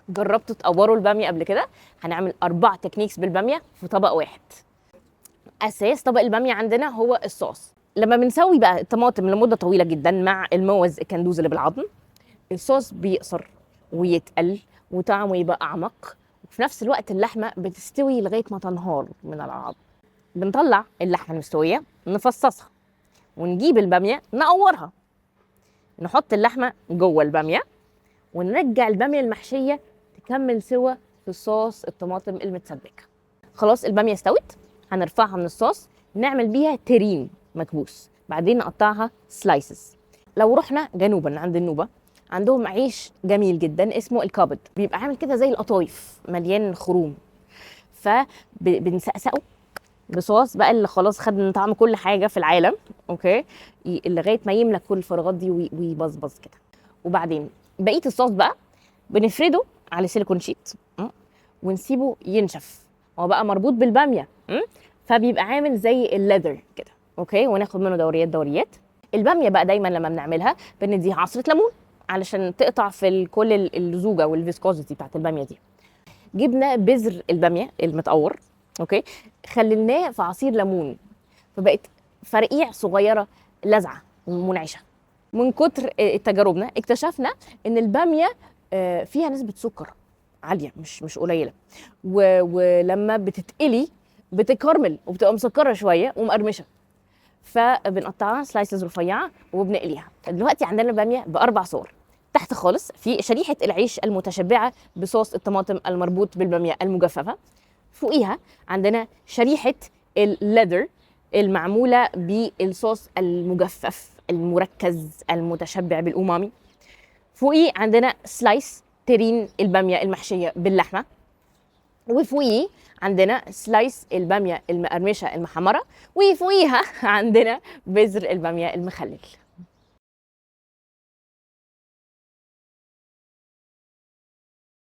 جربتوا تقوروا الباميه قبل كده؟ هنعمل 4 تكنيكس بالباميه في طبق واحد. اساس طبق الباميه عندنا هو الصوص. لما بنسوي بقى الطماطم لمده طويله جدا مع الموز الكندوز اللي بالعظم، الصوص بيقصر ويتقل وطعمه يبقى اعمق، وفي نفس الوقت اللحمه بتستوي لغايه ما تنهار من العظم. بنطلع اللحمه المستويه نفصصها، ونجيب الباميه نقورها، نحط اللحمه جوه الباميه، ونرجع الباميه المحشيه تكمل سوا في الصوص الطماطم المتسبكه. خلاص الباميه استوت، هنرفعها من الصوص، نعمل بيها ترين مكبوس، بعدين نقطعها سلايسز. لو رحنا جنوبا عند النوبه، عندهم عيش جميل جدا اسمه الكابد، بيبقى عامل كده زي القطايف مليان خروم، فبنسقسقه بصوص بقى اللي خلاص خد من طعم كل حاجه في العالم، اوكي، لغايه ما يملى كل الفراغات دي ويبظبظ كده. وبعدين بقيه الصوص بقى بنفرده على سيليكون شيت ونسيبه ينشف. هو بقى مربوط بالباميه، فبيبقى عامل زي الليذر كده، اوكي، وناخد منه دوريات دوريات. الباميه بقى دايما لما بنعملها بنديها عصره ليمون علشان تقطع في كل اللزوجه والفيسكوزيتي بتاعت الباميه دي. جبنا بذر الباميه المتقور، اوكي، خليناه في عصير ليمون، فبقت فرقيع صغيره لذعه ومنعشه. من كتر تجاربنا اكتشفنا ان الباميه فيها نسبه سكر عاليه مش قليله، ولما بتتقلي بتكرمل وبتبقى مسكره شويه ومقرمشه، فبنقطعها سلايسز رفيعه وبنقليها. دلوقتي عندنا باميه ب4 صور. تحت خالص في شريحه العيش المتشبعه بصوص الطماطم المربوط بالباميه المجففه، فوقيها عندنا شريحه الليذر المعموله بالصوص المجفف المركز المتشبع بالامامي، فوقيه عندنا سلايس ترين الباميه المحشيه باللحمه، وفوقيه عندنا سلايس الباميه المقرمشه المحمره، وفوقيها عندنا بذر الباميه المخلل.